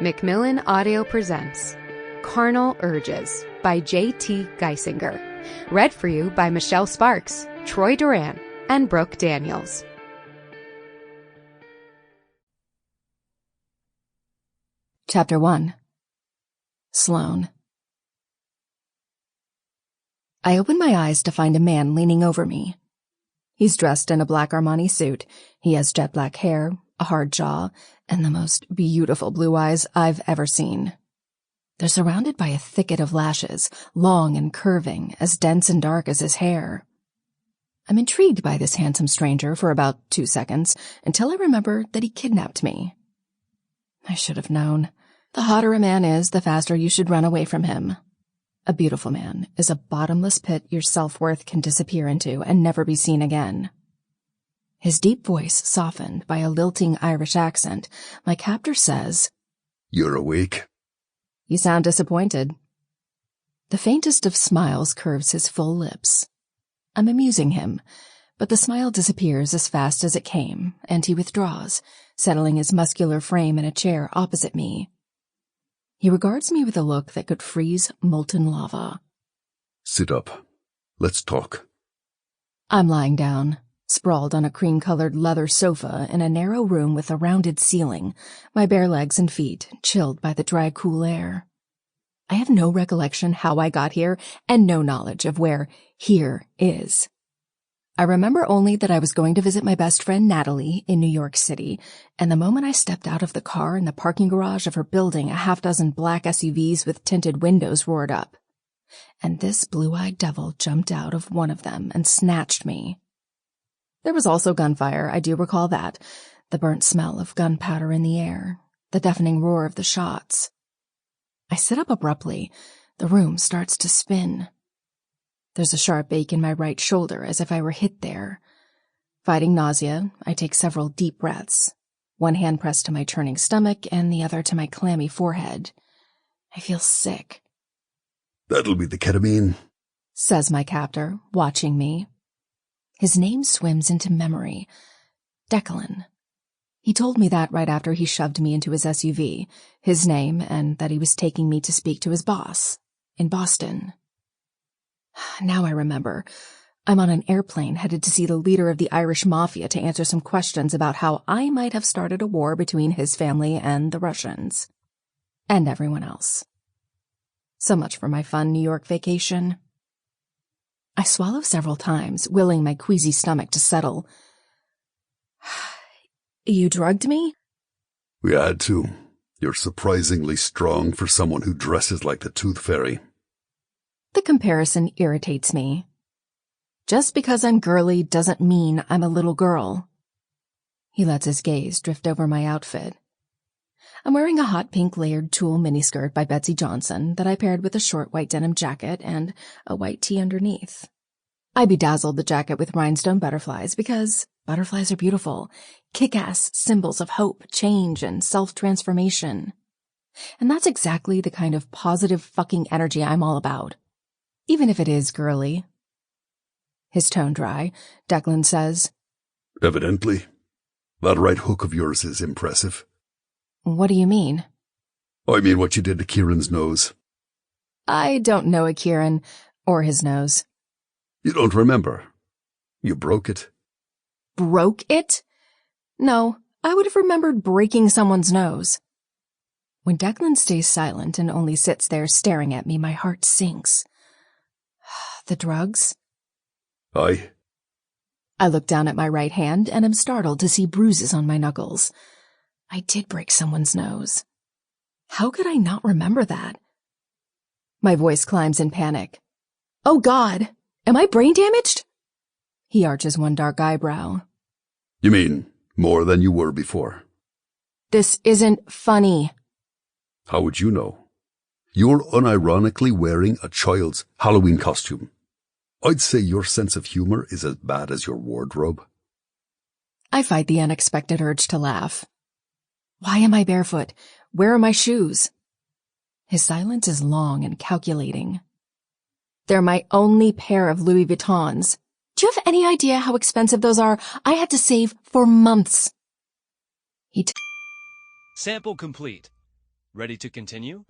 Macmillan Audio presents Carnal Urges by J.T. Geissinger. Read for you by Michelle Sparks, Troy Duran, and Brooke Daniels. Chapter 1. Sloane. I opened my eyes to find a man leaning over me. He's dressed in a black Armani suit. He has jet black hair, a hard jaw, and the most beautiful blue eyes I've ever seen. They're surrounded by a thicket of lashes, long and curving, as dense and dark as his hair. I'm intrigued by this handsome stranger for about 2 seconds, until I remember that he kidnapped me. I should have known. The hotter a man is, the faster you should run away from him. A beautiful man is a bottomless pit your self-worth can disappear into and never be seen again. His deep voice softened by a lilting Irish accent, my captor says, "You're awake." "You sound disappointed." The faintest of smiles curves his full lips. I'm amusing him, but the smile disappears as fast as it came, and he withdraws, settling his muscular frame in a chair opposite me. He regards me with a look that could freeze molten lava. "Sit up. Let's talk." I'm lying down, sprawled on a cream-colored leather sofa in a narrow room with a rounded ceiling, my bare legs and feet chilled by the dry, cool air. I have no recollection how I got here and no knowledge of where here is. I remember only that I was going to visit my best friend Natalie in New York City, and the moment I stepped out of the car in the parking garage of her building, a half-dozen black SUVs with tinted windows roared up. And this blue-eyed devil jumped out of one of them and snatched me. There was also gunfire, I do recall that, the burnt smell of gunpowder in the air, the deafening roar of the shots. I sit up abruptly. The room starts to spin. There's a sharp ache in my right shoulder as if I were hit there. Fighting nausea, I take several deep breaths, one hand pressed to my churning stomach and the other to my clammy forehead. I feel sick. "That'll be the ketamine," says my captor, watching me. His name swims into memory. Declan. He told me that right after he shoved me into his SUV, his name, and that he was taking me to speak to his boss in Boston. Now I remember. I'm on an airplane headed to see the leader of the Irish mafia to answer some questions about how I might have started a war between his family and the Russians. And everyone else. So much for my fun New York vacation. I swallow several times, willing my queasy stomach to settle. "You drugged me?" "We had to. You're surprisingly strong for someone who dresses like the Tooth Fairy." The comparison irritates me. Just because I'm girly doesn't mean I'm a little girl. He lets his gaze drift over my outfit. I'm wearing a hot pink layered tulle miniskirt by Betsy Johnson that I paired with a short white denim jacket and a white tee underneath. I bedazzled the jacket with rhinestone butterflies because butterflies are beautiful, kick-ass symbols of hope, change, and self-transformation. And that's exactly the kind of positive fucking energy I'm all about. Even if it is girly. His tone dry, Declan says, "Evidently. That right hook of yours is impressive." "What do you mean?" "I mean what you did to Kieran's nose." I don't know a Kieran or his nose. "You don't remember? You broke it." Broke it? No, I would have remembered breaking someone's nose. When Declan stays silent and only sits there staring at me, my heart sinks. The drugs? "Aye." I look down at my right hand and am startled to see bruises on my knuckles. I did break someone's nose. How could I not remember that? My voice climbs in panic. "Oh God, am I brain damaged?" He arches one dark eyebrow. "You mean more than you were before?" This isn't funny. "How would you know? You're unironically wearing a child's Halloween costume. I'd say your sense of humor is as bad as your wardrobe." I fight the unexpected urge to laugh. Why am I barefoot? Where are my shoes? His silence is long and calculating. They're my only pair of Louis Vuittons. Do you have any idea how expensive those are? I had to save for months. Sample complete. Ready to continue?